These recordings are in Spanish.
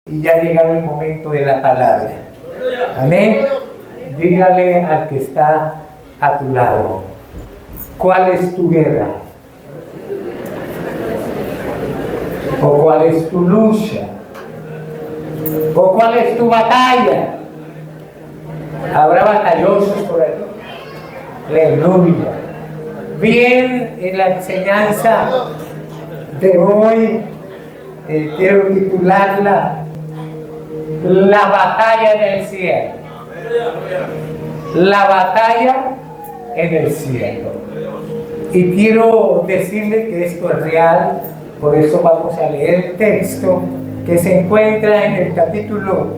Y ya ha llegado el momento de la palabra. Amén. Dígale al que está a tu lado, ¿cuál es tu guerra? ¿O cuál es tu lucha? ¿O cuál es tu batalla? Habrá batallosos por ahí. Aleluya. Bien, en la enseñanza de hoy quiero titularla La batalla en el cielo. La batalla en el cielo. Y quiero decirle que esto es real, por eso vamos a leer el texto que se encuentra en el capítulo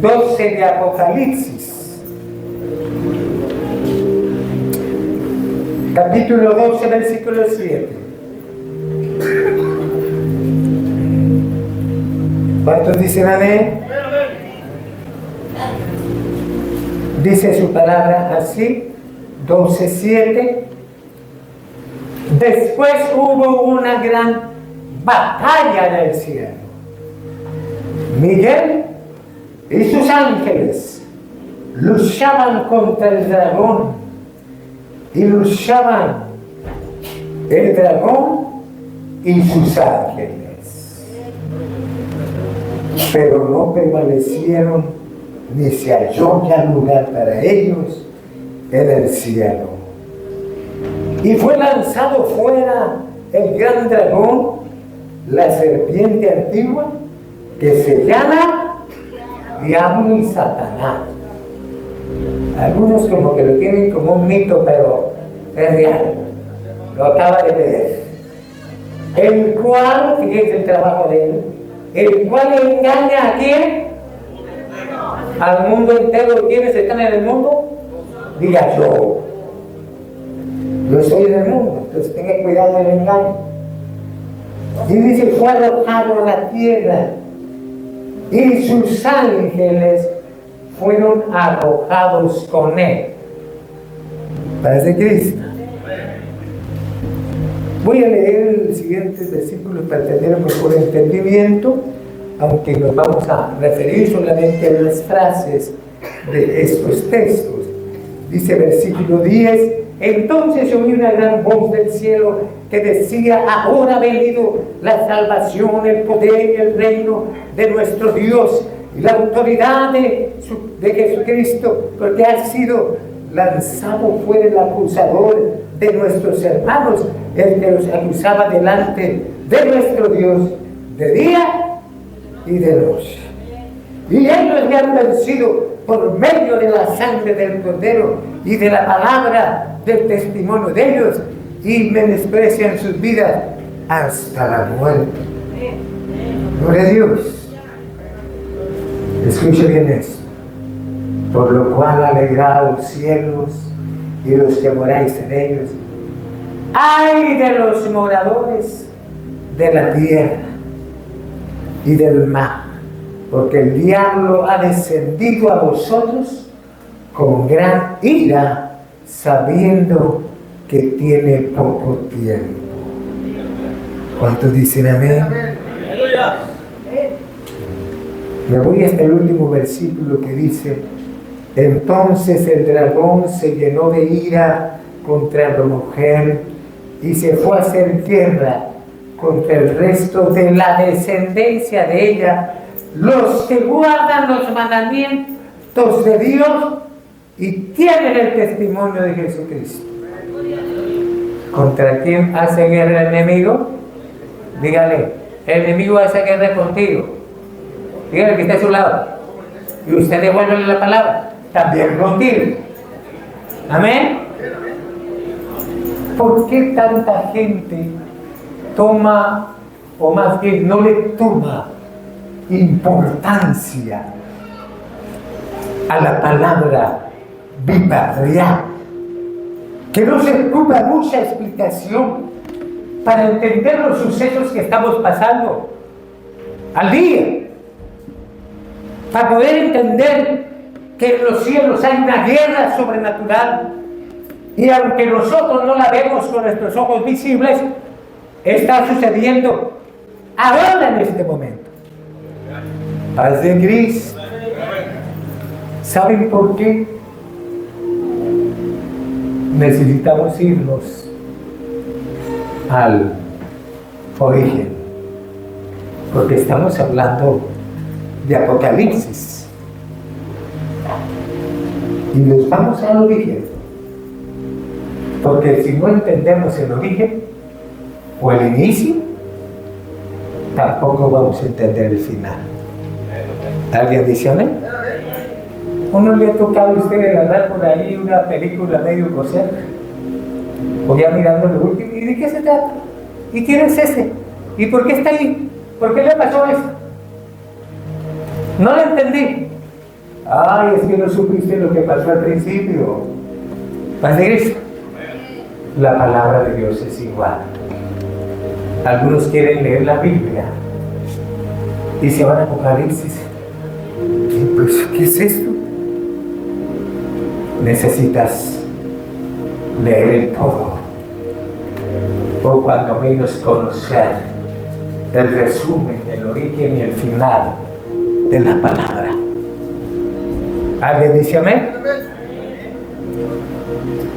12 de Apocalipsis. Capítulo 12, versículo 7. ¿Cuántos dicen amén? Dice su palabra así, 12:7. Después hubo una gran batalla en el cielo. Miguel y sus ángeles luchaban contra el dragón, y luchaban el dragón y sus ángeles, pero no prevalecieron, ni se halló ya lugar para ellos en el cielo. Y fue lanzado fuera el gran dragón, la serpiente antigua, que se llama Diablo y Satanás. Algunos como que lo tienen como un mito, pero es real. Lo acaba de leer. El cual, fíjense el trabajo de él, el cual engaña a quién? Al mundo entero. ¿Quiénes están en el mundo? Diga yo. Yo soy del mundo, entonces tenga cuidado del engaño. Y dice, fue arrojado a la tierra, y sus ángeles fueron arrojados con él. Parece Cristo. Voy a leer el siguiente versículo para tener un mejor entendimiento, aunque nos vamos a referir solamente a las frases de estos textos. Dice versículo 10, entonces oí una gran voz del cielo que decía, ahora ha venido la salvación, el poder y el reino de nuestro Dios y la autoridad de Jesucristo, porque ha sido lanzado fuera el acusador de nuestros hermanos, el que los acusaba delante de nuestro Dios de día y de noche. Y ellos le han vencido por medio de la sangre del Cordero y de la palabra del testimonio de ellos, y menosprecian sus vidas hasta la muerte. Gloria a Dios. Escuche bien esto. Por lo cual alegraos cielos y los que moráis en ellos. ¡Ay de los moradores de la tierra y del mar! Porque el diablo ha descendido a vosotros con gran ira, sabiendo que tiene poco tiempo. ¿Cuántos dicen amén? Me voy hasta el último versículo que dice, entonces el dragón se llenó de ira contra la mujer y se fue a hacer guerra contra el resto de la descendencia de ella, los que guardan los mandamientos de Dios y tienen el testimonio de Jesucristo. ¿Contra quién hace guerra el enemigo? Dígale, el enemigo hace guerra contigo. Dígale que está a su lado. Y usted devuelve la palabra, también contigo. Amén. ¿Por qué tanta gente toma, o más bien no le toma importancia a la palabra viva, real? Que no se ocupa mucha explicación para entender los sucesos que estamos pasando al día, para poder entender que en los cielos hay una guerra sobrenatural, y aunque nosotros no la vemos con nuestros ojos visibles, está sucediendo ahora en este momento. Paz de Cristo. ¿Saben por qué? Necesitamos irnos al origen, porque estamos hablando de Apocalipsis y nos vamos al origen, porque si no entendemos el origen o el inicio, tampoco vamos a entender el final. ¿Alguien dice amén? ¿O no le ha tocado a usted agarrar por ahí una película medio coser? O ya mirando lo último, ¿y de qué se trata? ¿Y quién es ese? ¿Y por qué está ahí? ¿Por qué le pasó eso? No lo entendí. Ay, es que no supiste lo que pasó al principio. Paz de Cristo. La palabra de Dios es igual. Algunos quieren leer la Biblia y se van a Apocalipsis. Y pues, ¿qué es esto? Necesitas leer el todo, o cuando menos conocer el resumen, el origen y el final de la palabra. ¿Alguien dice amén?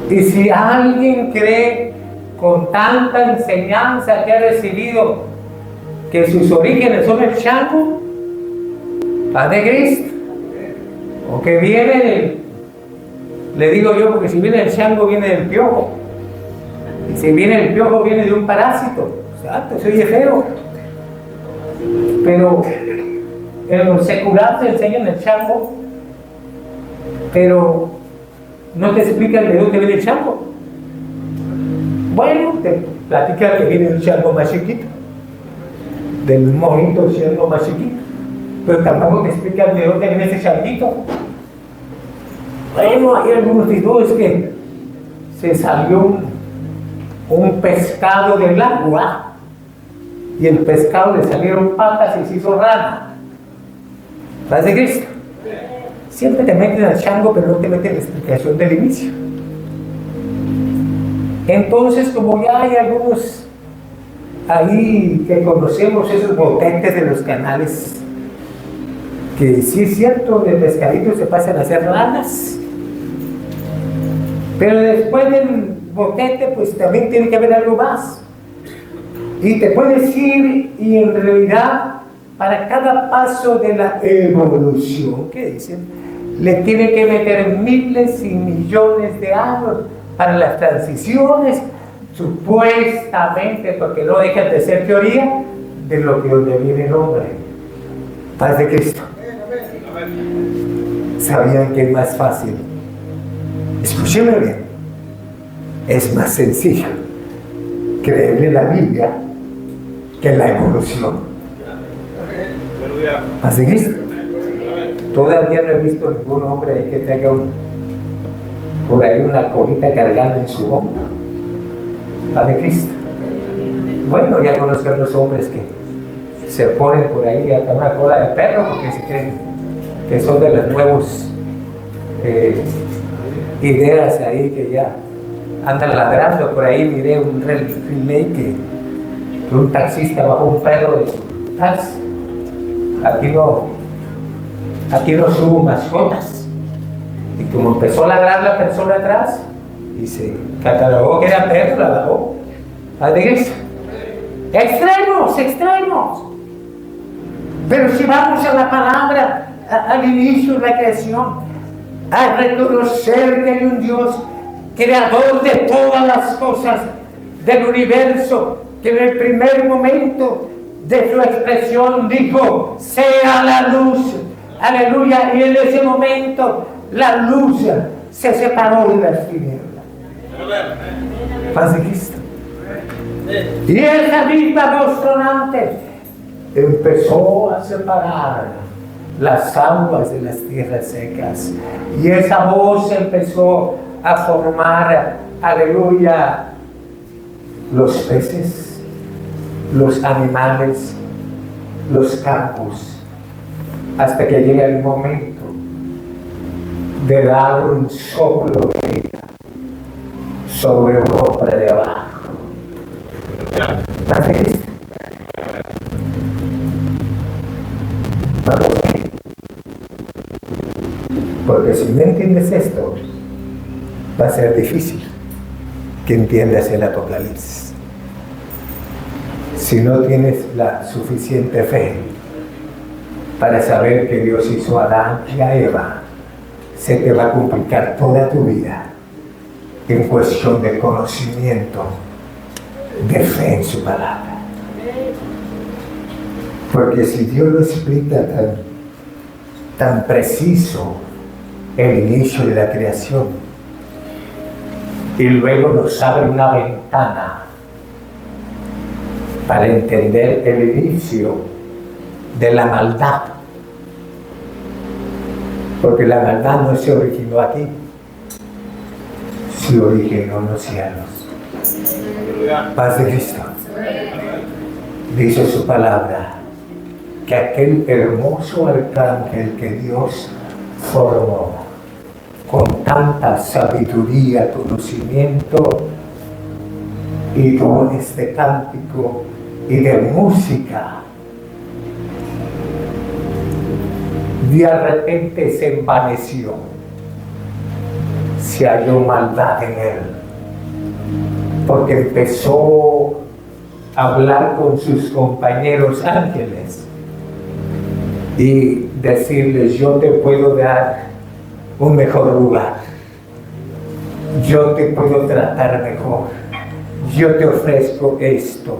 Y si alguien cree con tanta enseñanza que ha recibido que sus orígenes son el chango, Paz de Cristo, o que viene le digo yo, porque si viene el chango viene del piojo, y si viene el piojo viene de un parásito. Exacto, se oye feo, pero en los seculares te enseñan el chango, pero no te explican de dónde viene el chango. Bueno, te platican que viene un chango más chiquito, del monito chango más chiquito, pero tampoco te explican de dónde viene ese changuito. Bueno, hay algunos títulos que se salió un pescado del agua y el pescado le salieron patas y se hizo rana. ¿Paz de Cristo? Siempre te meten al chango, pero no te meten la explicación del inicio. Entonces, como ya hay algunos ahí que conocemos esos botetes de los canales, que sí es cierto, de pescaditos se pasan a hacer ranas, pero después del botete pues también tiene que haber algo más, y te puedes ir y en realidad para cada paso de la evolución, ¿qué dicen? Le tiene que meter miles y millones de años para las transiciones, supuestamente, porque no dejan de ser teoría de lo que donde viene el hombre. Paz de Cristo. ¿Sabían que es más fácil? Escúcheme bien. Es más sencillo creerle la Biblia que la evolución. Paz de Cristo. Todavía no he visto ningún hombre ahí que tenga por ahí una colita cargando en su hombro. Paz de Cristo. Bueno, ya conozco a los hombres que se ponen por ahí hasta una cola de perro porque se creen que son de las nuevas ideas ahí que ya andan ladrando. Por ahí miré un relay que un taxista bajó un perro de su taxi. Aquí no subo mascotas. Y como empezó a ladrar la persona atrás y se catalogó que era perro, la bajó. ¿Paz de Cristo? Extremos. Pero si vamos a la palabra, al inicio de la creación, a reconocer que hay un Dios creador de todas las cosas del universo, que en el primer momento de su expresión dijo, sea la luz, aleluya, y en ese momento la luz se separó de las tinieblas. Paz de Cristo. Y esa misma voz tronante empezó a separar las aguas de las tierras secas, y esa voz empezó a formar, aleluya, los peces, los animales, los campos, hasta que llega el momento de dar un soplo de vida sobre Europa de abajo. ¿Paz de Cristo? Porque si no entiendes esto, va a ser difícil que entiendas el Apocalipsis. Si no tienes la suficiente fe para saber que Dios hizo a Adán y a Eva, se te va a complicar toda tu vida en cuestión de conocimiento, de fe en su palabra. Porque si Dios lo explica tan preciso el inicio de la creación y luego nos abre una ventana para entender el inicio de la maldad, porque la maldad no se originó aquí, se originó en los cielos. Paz de Cristo. Dice su palabra que aquel hermoso arcángel que Dios formó con tanta sabiduría, conocimiento y dones de cántico y de música, de repente se envaneció, se halló maldad en él, porque empezó a hablar con sus compañeros ángeles y decirles: yo te puedo dar un mejor lugar, yo te puedo tratar mejor, yo te ofrezco esto,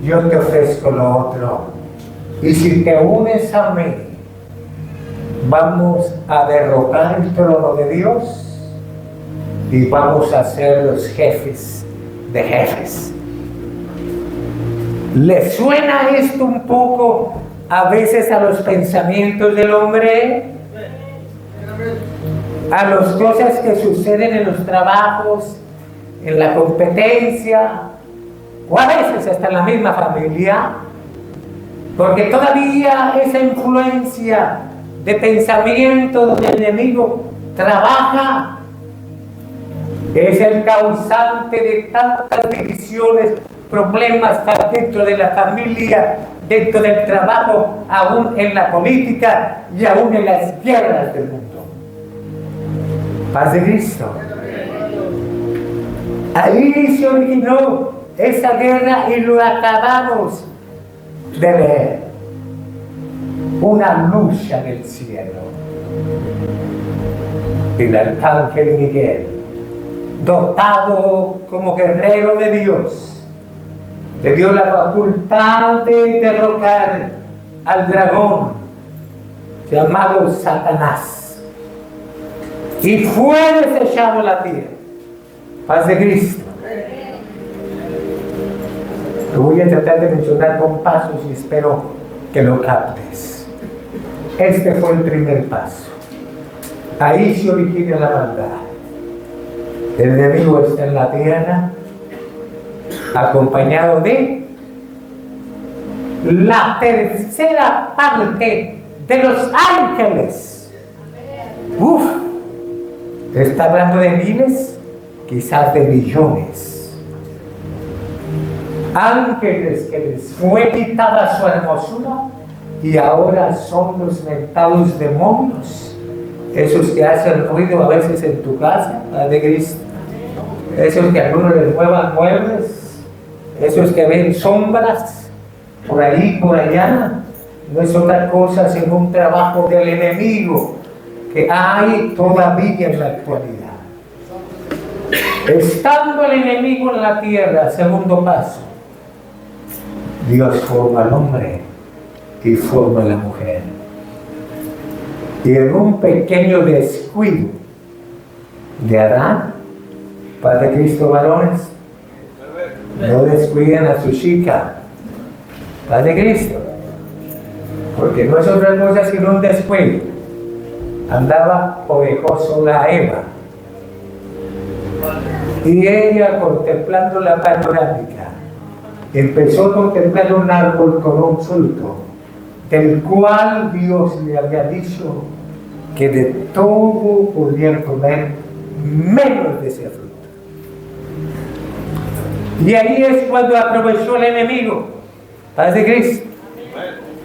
yo te ofrezco lo otro, y si te unes a mí, vamos a derrocar el trono de Dios y vamos a ser los jefes de jefes. ¿Le suena esto un poco a veces a los pensamientos del hombre? A las cosas que suceden en los trabajos, en la competencia, o a veces hasta en la misma familia, porque todavía esa influencia de pensamiento del enemigo trabaja, es el causante de tantas divisiones, problemas dentro de la familia, dentro del trabajo, aún en la política y aún en las guerras del mundo. Paz de Cristo. Ahí se originó esa guerra y lo acabamos de ver. Una lucha en el cielo. El arcángel Miguel, dotado como guerrero de Dios, le dio la facultad de derrocar al dragón llamado Satanás. Y fue desechado la tierra. Paz de Cristo. Lo voy a tratar de mencionar con pasos y espero que lo captes. Este fue el primer paso. Ahí se origina la maldad. El enemigo está en la tierra, acompañado de la tercera parte de los ángeles. Uf. Está hablando de miles, quizás de millones. Ángeles que les fue quitada su hermosura y ahora son los mentados demonios. Esos que hacen ruido a veces en tu casa, de Cristo. Esos que a algunos les muevan muebles. Esos que ven sombras por ahí, por allá. No es otra cosa sino un trabajo del enemigo que hay todavía en la actualidad. Estando el enemigo en la tierra, segundo paso, Dios forma al hombre y forma a la mujer. Y en un pequeño descuido de Adán, Padre Cristo, varones, no descuiden a su chica, Padre Cristo, porque no es otra cosa sino un descuido. Andaba ovejoso la Eva y ella, contemplando la panorámica, empezó a contemplar un árbol con un fruto del cual Dios le había dicho que de todo podían comer menos de ese fruto. Y ahí es cuando aprovechó el enemigo, Paz de Cristo.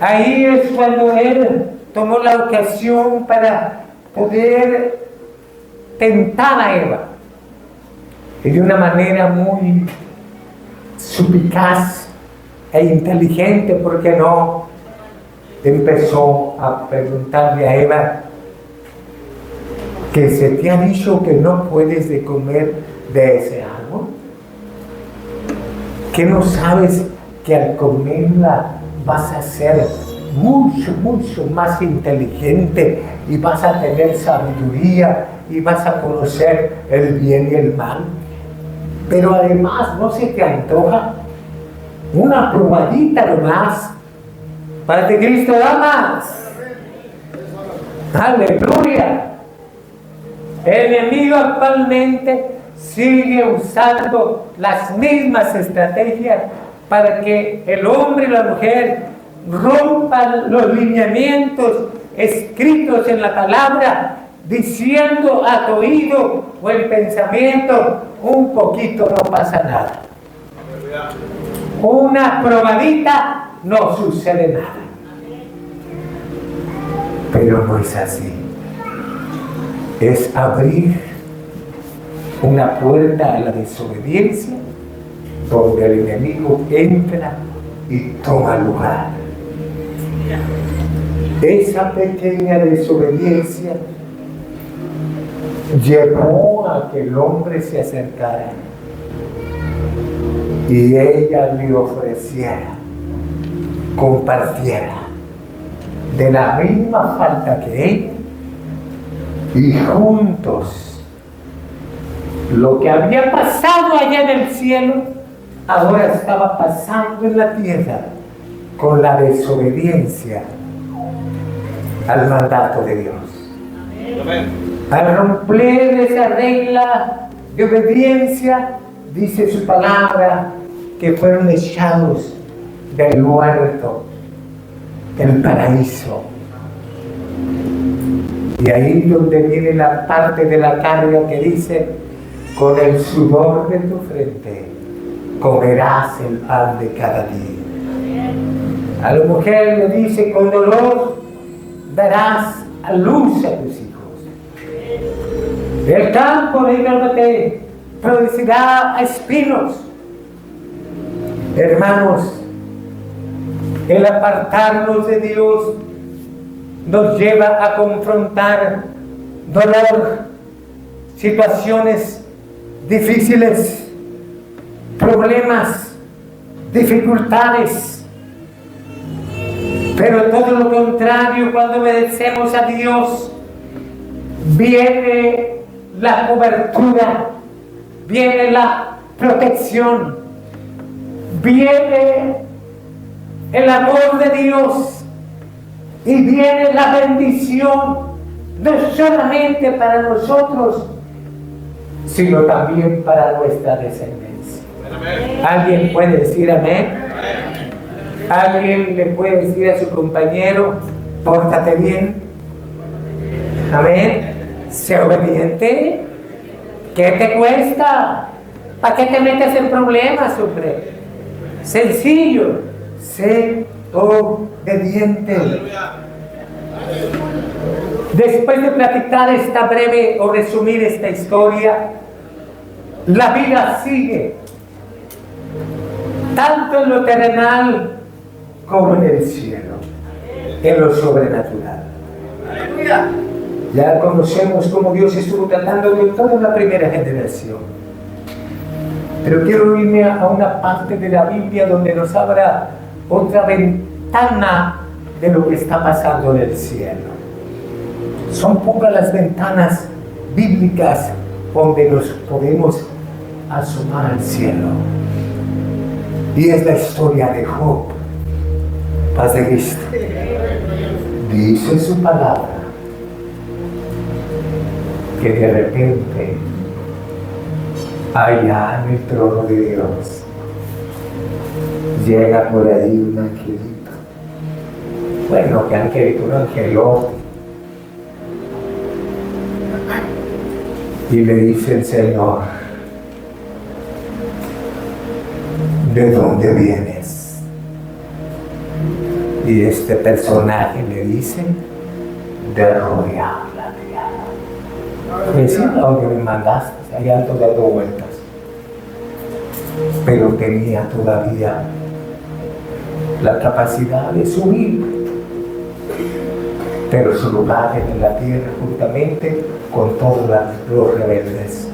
Ahí es cuando él tomó la ocasión para poder tentar a Eva. Y de una manera muy suplicaz e inteligente, ¿por qué no? Empezó a preguntarle a Eva, que se te ha dicho que no puedes de comer de ese árbol, que no sabes que al comerla vas a ser mucho, mucho más inteligente y vas a tener sabiduría y vas a conocer el bien y el mal. Pero además, ¿no se te antoja una probadita nomás para que Cristo da más? ¡Aleluya! El enemigo actualmente sigue usando las mismas estrategias para que el hombre y la mujer rompan los lineamientos escritos en la palabra, diciendo a tu oído o en pensamiento, un poquito no pasa nada. Una probadita no sucede nada. Pero no es así. Es abrir una puerta a la desobediencia donde el enemigo entra y toma lugar. Esa pequeña desobediencia llevó a que el hombre se acercara y ella le ofreciera, compartiera de la misma falta que ella, y juntos lo que había pasado allá en el cielo ahora estaba pasando en la tierra con la desobediencia al mandato de Dios. Amén. Al romper esa regla de obediencia, dice su palabra que fueron echados del huerto, del paraíso. Y ahí donde viene la parte de la carga que dice, con el sudor de tu frente comerás el pan de cada día. A la mujer le dice, con dolor darás a luz a tus hijos. El campo te producirá espinos. Hermanos, el apartarnos de Dios nos lleva a confrontar dolor, situaciones difíciles, problemas, dificultades. Pero todo lo contrario, cuando obedecemos a Dios, viene la cobertura, viene la protección, viene el amor de Dios y viene la bendición, no solamente para nosotros, sino también para nuestra descendencia. ¿Alguien puede decir amén? ¿Alguien le puede decir a su compañero, pórtate bien? Amén. Sé obediente. ¿Qué te cuesta? ¿Para qué te metes en problemas, hombre? Sencillo. Sé obediente. Después de platicar esta breve o resumir esta historia, la vida sigue, tanto en lo terrenal como en el cielo, en lo sobrenatural. Ya conocemos cómo Dios estuvo tratando de toda la primera generación. Pero quiero irme a una parte de la Biblia donde nos abra otra ventana de lo que está pasando en el cielo. Son pocas las ventanas bíblicas donde nos podemos asomar al cielo. Y es la historia de Job. Paz de Cristo. Dice su palabra que de repente allá en el trono de Dios llega por ahí un angelito. Bueno, que angelito, un angelote. Y le dice el Señor, ¿de dónde vienes? Y este personaje le dice, de rodear la tierra. Pues sí, a donde me mandaste, allá ando dando vueltas. Pero tenía todavía la capacidad de subir. Pero su lugar es en la tierra juntamente con todos los rebeldes.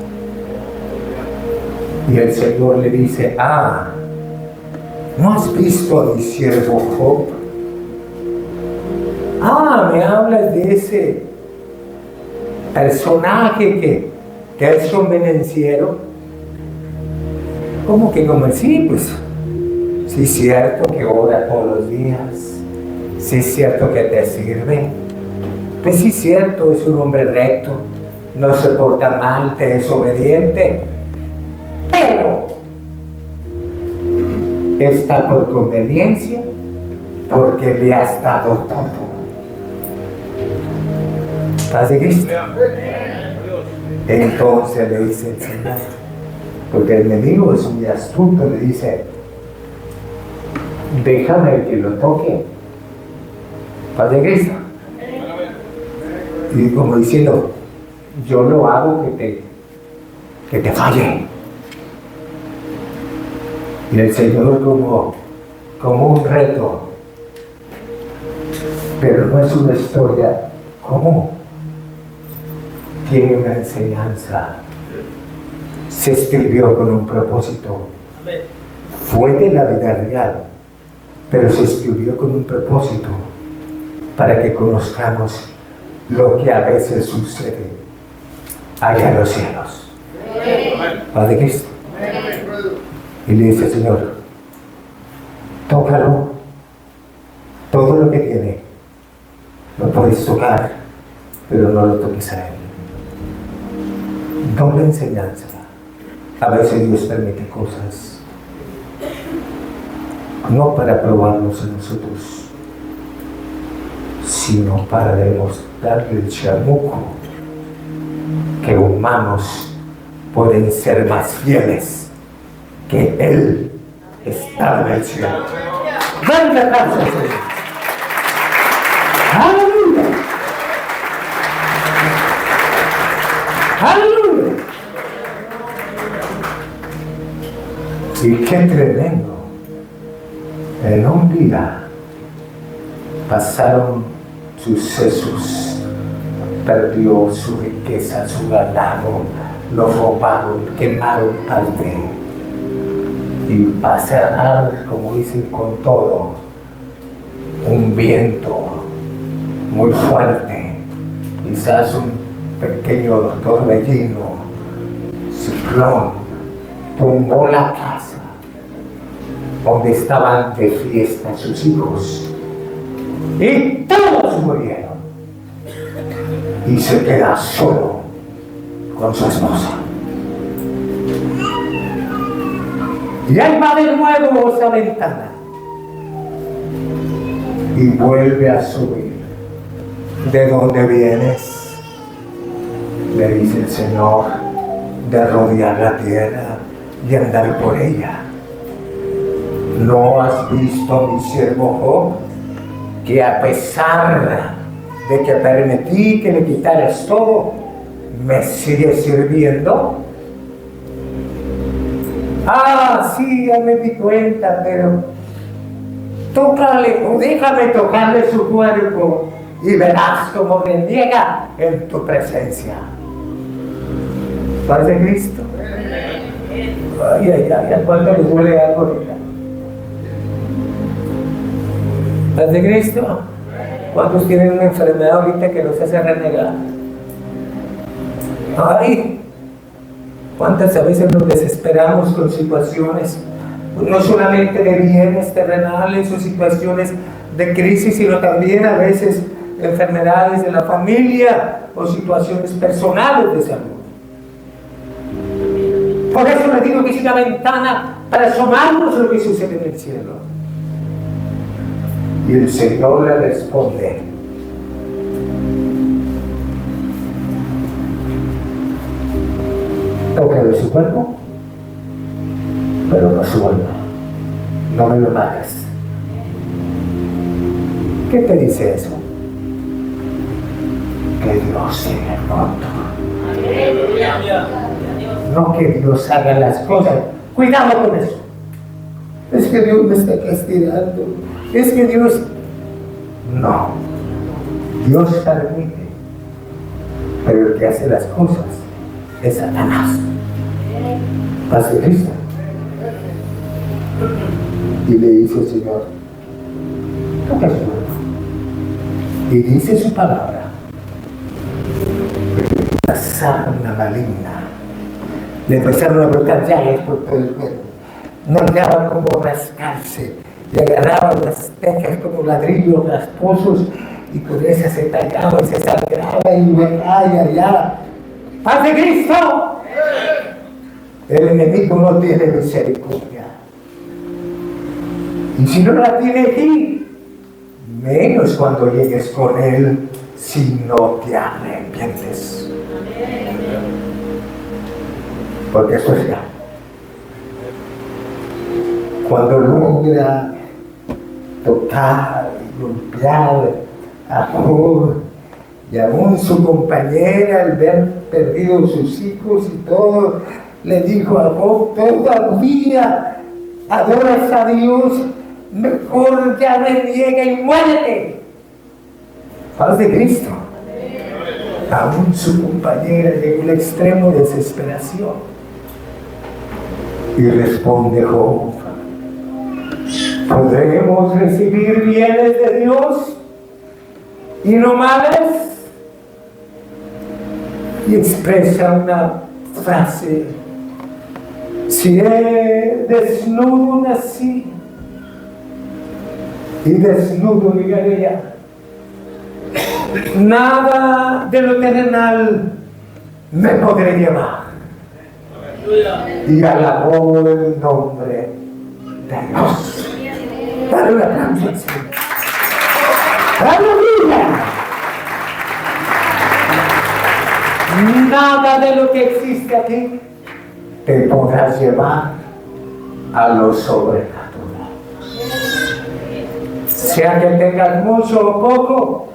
Y el Señor le dice: ¿no has visto a mi siervo Job? Me hablas de ese personaje que es convenenciero. ¿Cómo que como? Sí, pues, sí es cierto que ora todos los días, sí es cierto que te sirve, pues sí es cierto, es un hombre recto, no se porta mal, te es obediente, pero está por conveniencia, porque le has dado todo. ¿Paz de Cristo? Entonces le dice el Señor, porque el enemigo es muy astuto, le dice: déjame que lo toque. ¿Paz de Cristo? Y como diciendo: yo lo hago que te falle. Y el Señor como un reto, pero no es una historia común, tiene una enseñanza. Se escribió con un propósito. Fue de la vida real, pero se escribió con un propósito para que conozcamos lo que a veces sucede allá en los cielos. ¿Padre Cristo? Y le dice: Señor, tócalo, todo lo que tiene lo puedes tocar, pero no lo toques a él. Doble enseñanza. A veces Dios permite cosas no para probarnos a nosotros, sino para demostrarle el chamuco que humanos pueden ser más fieles que Él está en el cielo. ¡Dale la casa, Señor! ¡Aleluya! ¡Aleluya! Y qué tremendo. En un día pasaron sucesos, perdió su riqueza, su ganado, lo robaron, quemaron parte. Y pasarán, como dicen, con todo, un viento muy fuerte, quizás un pequeño torbellino, ciclón, tumbó la casa donde estaban de fiesta sus hijos, y todos murieron, y se queda solo con su esposa. Y ahí va de nuevo esa ventana y vuelve a subir. ¿De dónde vienes? Le dice el Señor: de rodear la tierra y andar por ella. ¿No has visto a mi siervo Job, que a pesar de que permití que le quitaras todo, me sigue sirviendo? Sí, ya me di cuenta, pero tócale o déjame tocarle su cuerpo y verás cómo reniega en tu presencia. ¿Paz de Cristo? Ay, ¿a cuánto les duele algo ahorita? ¿Paz de Cristo? ¿Cuántos tienen una enfermedad ahorita que los hace renegar? Ay, ¿cuántas veces nos desesperamos con situaciones, no solamente de bienes terrenales o situaciones de crisis, sino también a veces enfermedades de la familia o situaciones personales de salud? Por eso les digo que es una ventana para asomarnos lo que sucede en el cielo. Y el Señor le responde: tócale su cuerpo, pero no su alma. No me lo mates. ¿Qué te dice eso? Que Dios tiene el control. No que Dios haga las cosas. Cuidado con eso. Es que Dios me está castigando. Es que Dios... No. Dios permite. Pero el que hace las cosas es Satanás. Paz de Cristo. Y le dice el Señor, toca su mano. Y dice su palabra. La sarna maligna. Le empezaron a brotar llagas por todo el cuerpo. No hallaban como rascarse. Le agarraban las tejas como ladrillos rasposos y con esas se tallaba y se sangraba y allá. ¡Paz de Cristo! El enemigo no tiene misericordia. Y si no la tiene aquí, menos cuando llegues con él, si no te arrepientes. Porque eso es ya. Cuando logra tocar y golpear a Job y aún su compañera al ver perdido sus hijos y todo, le dijo a Job, todavía adoras a Dios, mejor ya reniega y muérete. Paz de Cristo. Aún su compañera llegó al extremo de desesperación. Y responde Job, ¿podremos recibir bienes de Dios y no males? Y expresa una frase, si desnudo nací y desnudo llegaré ya. Nada de lo terrenal me podré llevar. Y alabó el nombre de Dios. Dale un aplauso al Señor. ¡Aleluya! Nada de lo que existe aquí te podrás llevar a lo sobrenatural. Sea que tengas mucho o poco,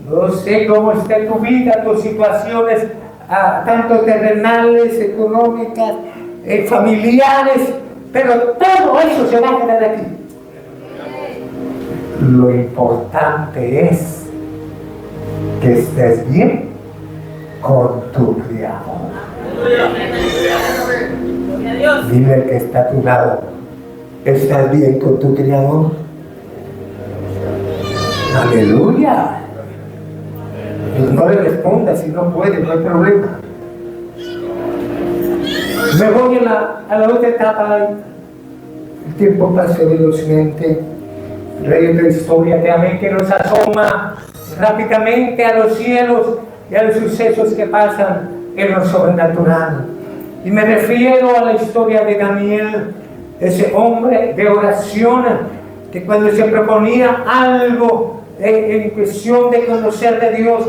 no sé cómo esté tu vida, tus situaciones, tanto terrenales, económicas, familiares, pero todo eso se va a quedar aquí. Lo importante es que estés bien con tu Creador. Dile al que está a tu lado, ¿estás bien con tu Creador? Aleluya. No le respondas si no puede, no hay problema. Me voy a la otra etapa. El tiempo pasa velozmente. Hay otra historia que nos asoma rápidamente a los cielos y a los sucesos que pasan en lo sobrenatural. Y me refiero a la historia de Daniel, ese hombre de oración que cuando se proponía algo en cuestión de conocer de Dios,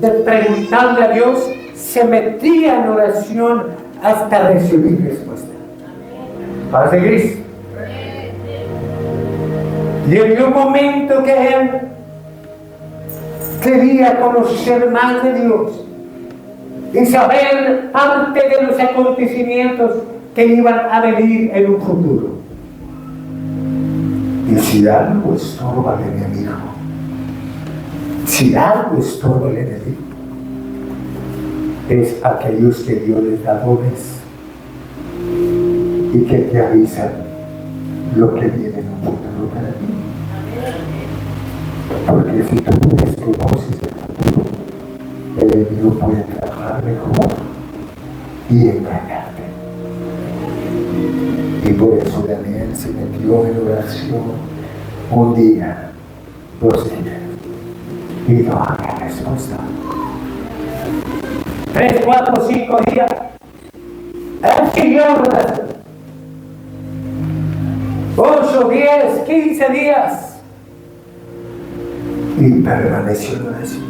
de preguntarle a Dios, se metía en oración hasta recibir respuesta. Paz de Cristo. Y en un momento que él quería conocer más de Dios y saber parte de los acontecimientos que iban a venir en un futuro. Y si algo estorba al enemigo, si algo estorba al enemigo, es aquellos que Dios les da dones y que te avisan lo que viene en un futuro para ti. Porque si tú desconoces el futuro, el enemigo puede trabajar mejor y engañarte. Y por eso Daniel se metió en oración un día, 2 días, y no había respuesta. 3, 4, 5 días. Él siguió orando. 8, 10, 15 días. Y permaneció en oración.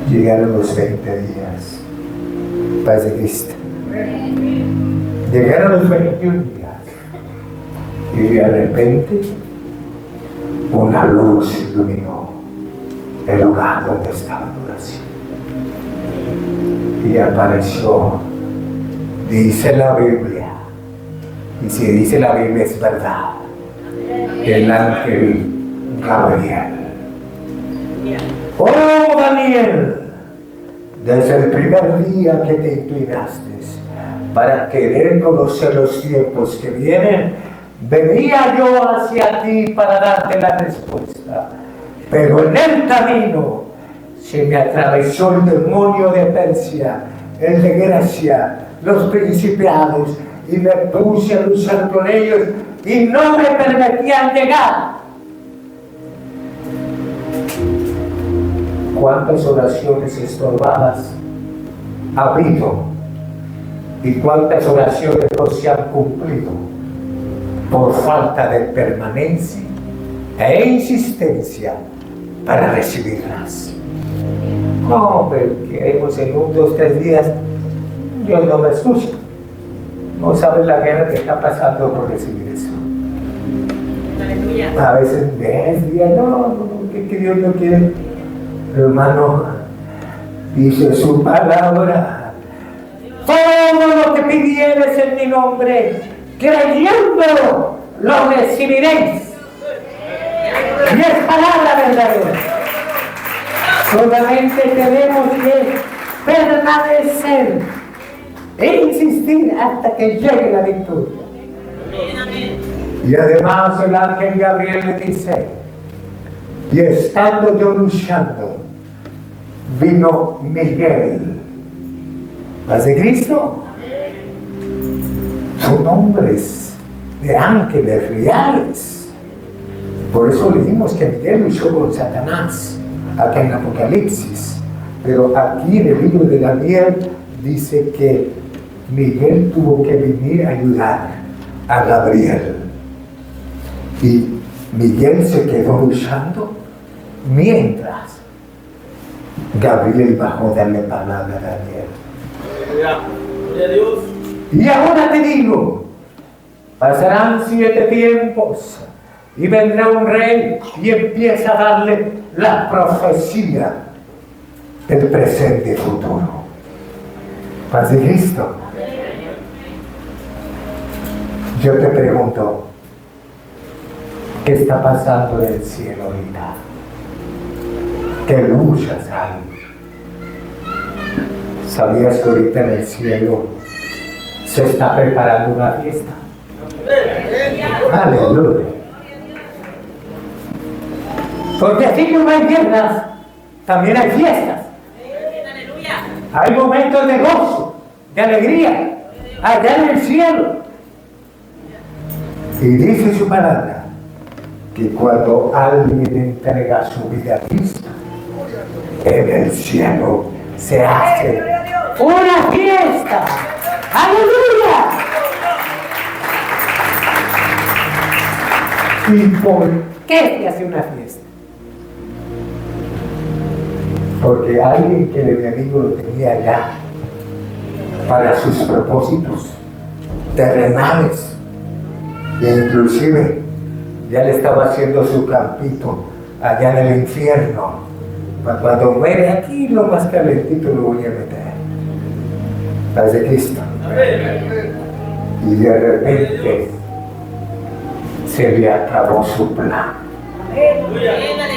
Llegaron los 20 días. Paz de Cristo. Llegaron los 21 días. Y de repente una luz iluminó el lugar donde estaba la oración. y apareció. Dice la Biblia, y si dice la Biblia es verdad, el ángel Gabriel. Oh Daniel, desde el primer día que te inclinaste para querer conocer los tiempos que vienen, venía yo hacia ti para darte la respuesta. Pero en el camino se me atravesó el demonio de Persia, el de Grecia, los principados, y me puse a luchar con ellos y no me permitían llegar. ¿Cuántas oraciones estorbadas ha habido? ¿Y cuántas oraciones no se han cumplido por falta de permanencia e insistencia para recibirlas? No, porque en 1, 2, 3 días Dios no me escucha. No sabes la guerra que está pasando por recibir eso. Aleluya. A veces 10 días, no, que Dios no quiere. Hermano, dice su palabra: todo lo que pidieres en mi nombre, creyéndolo, lo recibiréis. Y es palabra verdadera. Solamente tenemos que permanecer e insistir hasta que llegue la victoria. Y además el ángel Gabriel le dice: y estando yo luchando, vino Miguel. ¿Paz de Cristo? Son nombres de ángeles reales. Por eso leímos que Miguel luchó con Satanás acá en Apocalipsis. Pero aquí en el libro de Daniel dice que Miguel tuvo que venir a ayudar a Gabriel. Y Miguel se quedó luchando mientras Gabriel bajó a darle palabra a Daniel. Y ahora te digo, pasarán 7 tiempos y vendrá un rey y empieza a darle la profecía del presente y futuro. Paz de Cristo. Yo te pregunto, ¿qué está pasando en el cielo ahorita? ¿Qué luchas hay? ¿Sabías que ahorita en el cielo se está preparando una fiesta? Aleluya. Porque así como hay guerras, también hay fiestas. Hay momentos de gozo, de alegría, allá en el cielo. Y dice su palabra que cuando alguien entrega su vida a Cristo, en el cielo se hace una fiesta. ¡Aleluya! ¿Y por qué se hace una fiesta? Porque alguien que el enemigo lo tenía allá para sus propósitos terrenales, e inclusive ya le estaba haciendo su campito allá en el infierno. Cuando muere aquí, lo más calentito lo voy a meter. Paz de Cristo. Y de repente se le acabó su plan.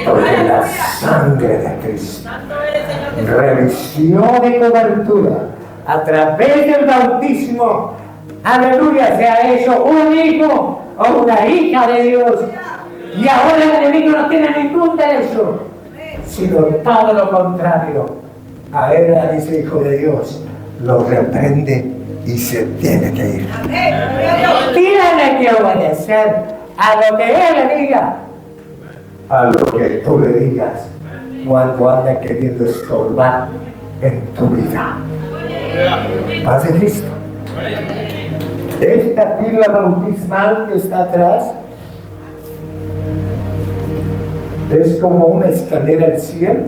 Porque la sangre de Cristo revistió de cobertura a través del bautismo. Aleluya, se ha hecho un hijo o una hija de Dios. Y ahora el enemigo no tiene ningún derecho, sino todo lo contrario. A él, dice hijo de Dios, lo reprende y se tiene que ir. Tiene que obedecer a lo que él le diga, a lo que tú le digas, cuando anda queriendo estorbar en tu vida. Paz de Cristo. Esta pila bautismal que está atrás es como una escalera al cielo.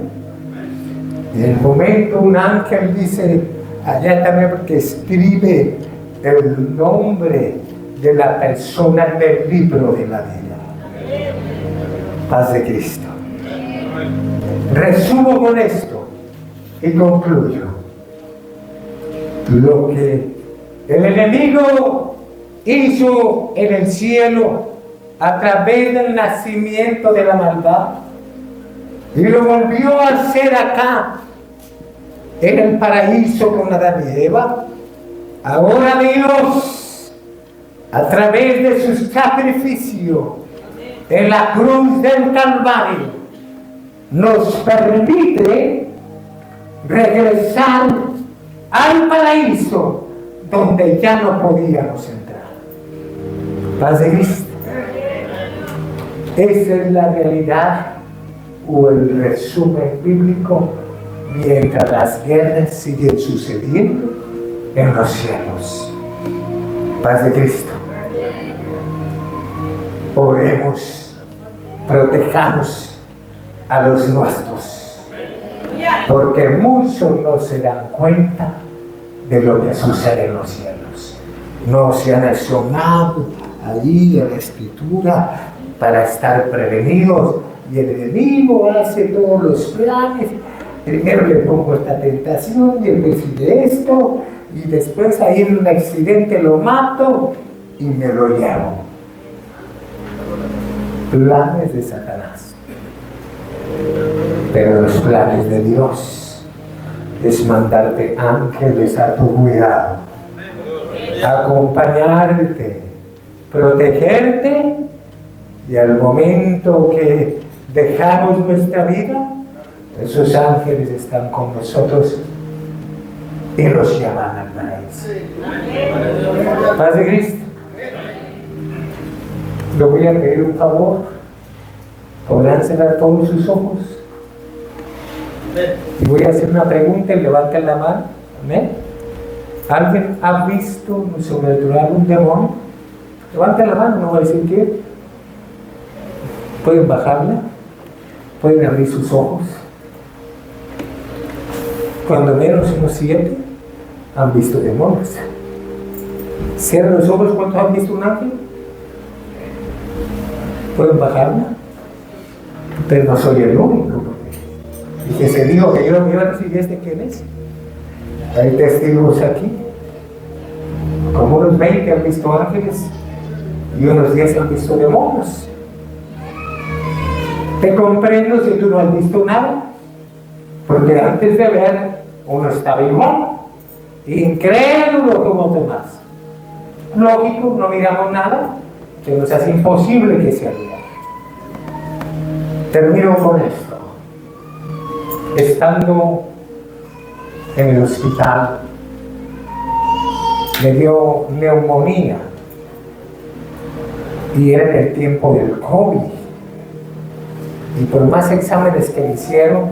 Y en el momento un ángel dice allá también, porque escribe el nombre de la persona en el libro de la vida. Paz de Cristo. Resumo con esto y concluyo. lo que el enemigo hizo en el cielo a través del nacimiento de la maldad y lo volvió a hacer acá en el paraíso con Adán y Eva. Ahora Dios, a través de su sacrificio en la cruz del Calvario, nos permite regresar al paraíso donde ya no podíamos entrar. Paz de Cristo. Esa es la realidad o el resumen bíblico mientras las guerras siguen sucediendo en los cielos. Paz de Cristo. Oremos, protejamos a los nuestros, porque muchos no se dan cuenta de lo que sucede en los cielos. No se han asomado ahí a la Escritura para estar prevenidos, y el enemigo hace todos los planes. Primero le pongo esta tentación y él decide esto, y después ahí en un accidente lo mato y me lo llevo. Planes de Satanás. Pero los planes de Dios es mandarte ángeles a tu cuidado, acompañarte, protegerte, y al momento que dejamos nuestra vida, esos ángeles están con nosotros y nos llaman al paraíso. Paz de Cristo. Le voy a pedir un favor. ¿Podrán cerrar todos sus ojos? Y voy a hacer una pregunta y levanten la mano. ¿Amén? ¿Alguien ha visto en sobrenatural un demonio? Levanten la mano, no voy a decir qué. ¿Pueden bajarla? ¿Pueden abrir sus ojos? Cuando menos unos 7 han visto demonios. Cierren los ojos. ¿Cuántos han visto un ángel? ¿Pueden bajarla? Pero no soy el único. Y que se dijo que yo me iba a recibir ¿quién es? Hay testigos aquí. Como unos 20 han visto ángeles y unos 10 han visto demonios. Te comprendo si tú no has visto nada, porque antes de ver uno estaba igual, incrédulo como los demás. Lógico, no miramos nada, que nos hace imposible que sea real. Termino con esto. Estando en el hospital, me dio neumonía y era en el tiempo del COVID. Y por más exámenes que me hicieron,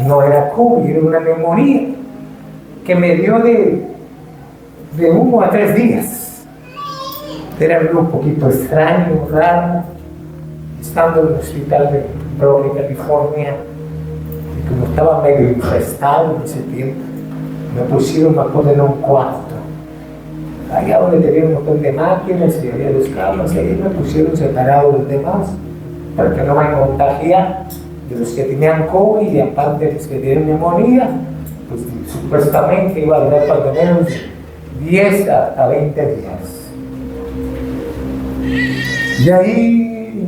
no era COVID, era una neumonía que me dio de 1 a 3 días. Era algo un poquito extraño, raro, estando en el hospital de Berkeley, California, y como estaba medio infestado en ese tiempo, me pusieron, me acuerdo, en un cuarto. Allá donde tenía un montón de máquinas y había 2 camas, ahí me pusieron separados de los demás, para que no me contagiara de los que tenían COVID y aparte de los que tenían neumonía, pues supuestamente iba a durar por lo menos 10 a 20 días. Y ahí,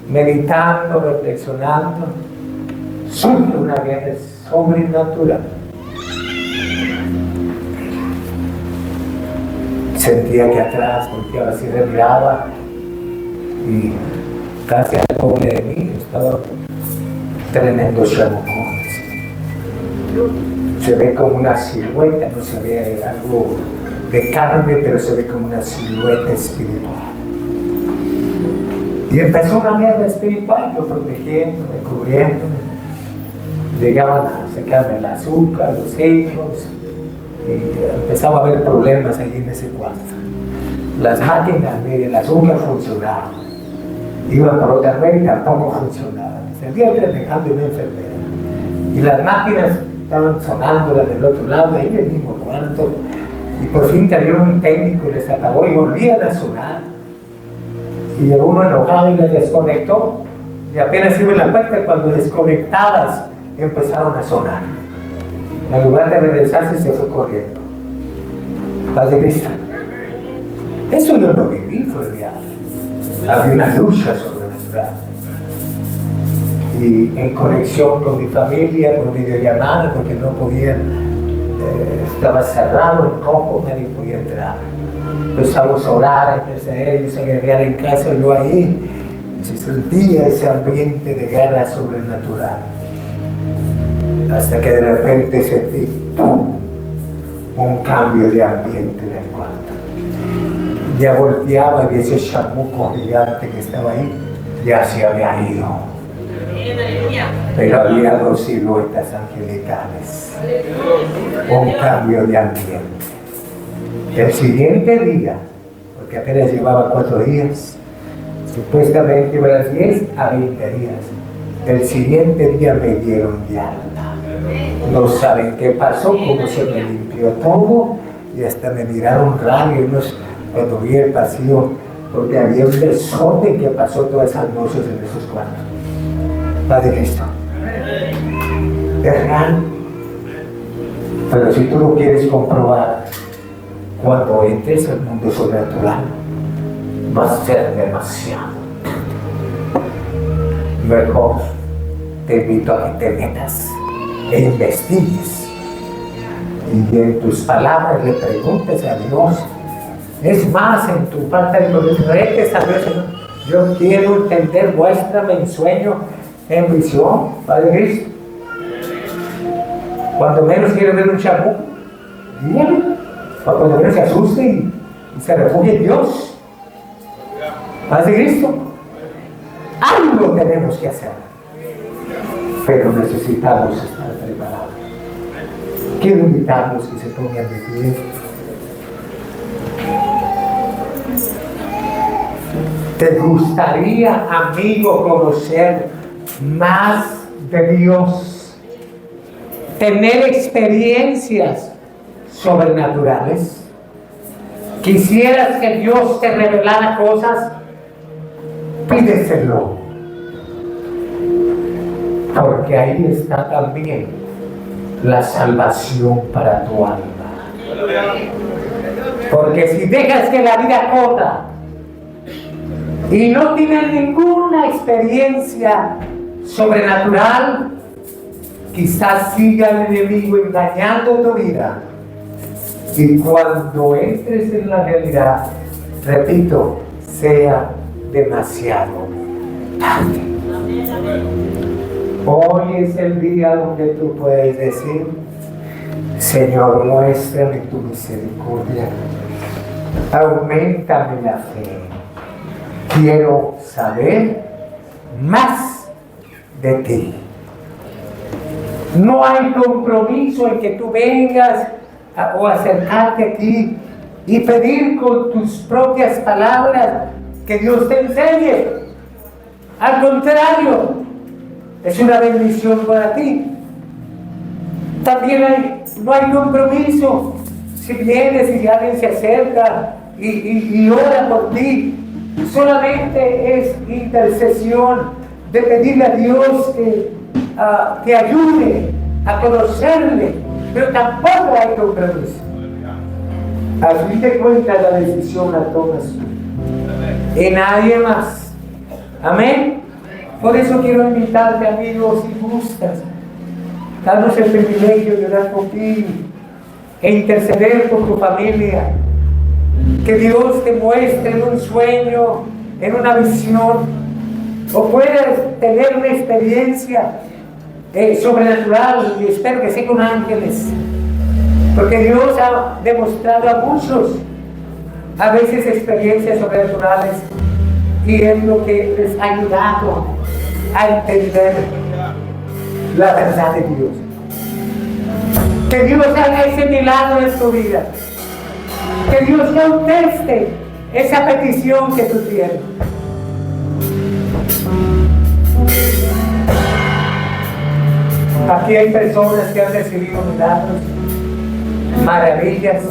meditando, reflexionando, surge una guerra sobrenatural. Sentía que atrás, volteaba así, miraba y casi al doble de mí estaba tremendo chamucones. Se ve como una silueta, no se ve algo de carne, pero se ve como una silueta espiritual. Y empezó una guerra espiritual, yo protegiéndome, cubriéndome. Llegaban a sacarme el azúcar, los hijos, y empezaba a haber problemas ahí en ese cuarto. Las máquinas del azúcar funcionaban. Iban por otra vez y tampoco funcionaban. Seguía dejando una enfermedad. Y las máquinas estaban sonando las del otro lado, ahí en el mismo cuarto. Y por fin cayó un técnico y les apagó y volvían a sonar. Y llegó uno enojado y les desconectó. Y apenas iba en la puerta cuando desconectadas empezaron a sonar. En lugar de regresarse, se fue corriendo. Paz de Cristo. Eso yo lo viví, fue real. Había una lucha sobrenatural. Y en conexión con mi familia, por videollamada, porque no podía, estaba cerrado el coco, nadie podía entrar. Empezamos a orar, ellos a guerrear en casa, yo ahí, se sentía ese ambiente de guerra sobrenatural. Hasta que de repente sentí ¡pum! Un cambio de ambiente en el cuarto. Ya volteaba y ese chamuco gigante que estaba ahí ya se había ido. Pero había dos siluetas angelicales. Un cambio de ambiente. El siguiente día, porque apenas llevaba 4 días, supuestamente iba a las 10 a 20 días. El siguiente día me dieron de alta. No saben qué pasó, cómo se me limpió todo, y hasta me miraron raro cuando vi el pasillo, porque había un desorden que pasó todas esas noches en esos cuartos. Padre Cristo. Es real. Pero si tú lo quieres comprobar, cuando entres al mundo sobrenatural, va a ser demasiado. Mejor te invito a que te metas e investigues y en tus palabras le preguntes a Dios. Es más, en tu falta de conocimiento, a Dios, yo quiero entender vuestra ensueño en visión, Padre Cristo. Cuando menos quiero ver un chamuco, dígame. Cuando menos se asuste y se refugie en Dios. Padre Cristo. Algo tenemos que hacer, pero necesitamos estar preparados. Quiero invitarlos que se pongan de pie. ¿Te gustaría, amigo, conocer más de Dios? Tener experiencias sobrenaturales. ¿Quisieras que Dios te revelara cosas? Pídeselo, porque ahí está también la salvación para tu alma. Porque si dejas que la vida corra y no tienes ninguna experiencia sobrenatural, quizás siga el enemigo engañando tu vida, y cuando entres en la realidad, repito, sea demasiado tarde. Hoy es el día donde tú puedes decir: Señor, muéstrame tu misericordia, auméntame la fe, quiero saber más de ti. No hay compromiso en que tú vengas o acercarte aquí y pedir con tus propias palabras que Dios te enseñe. Al contrario, es una bendición para ti. También no hay compromiso. Si vienes y alguien se acerca y ora por ti, solamente es intercesión de pedirle a Dios que te ayude a conocerle, pero tampoco hay compromiso. A fin de cuentas, la decisión la tomas tú y nadie más. Amén. Por eso quiero invitarte, amigos, si gustas, darnos el privilegio de orar por ti e interceder por tu familia. Que Dios te muestre en un sueño, en una visión, o puedas tener una experiencia sobrenatural, y espero que sea con ángeles, porque Dios ha demostrado a muchos a veces experiencias sobrenaturales, y es lo que les ha ayudado a entender la verdad de Dios. Que Dios haga ese milagro en tu vida, que Dios conteste esa petición que tú tienes. Aquí hay personas que han recibido milagros, maravillas,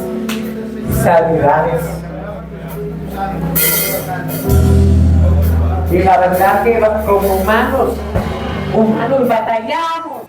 sanidades. Y la verdad que como humanos batallamos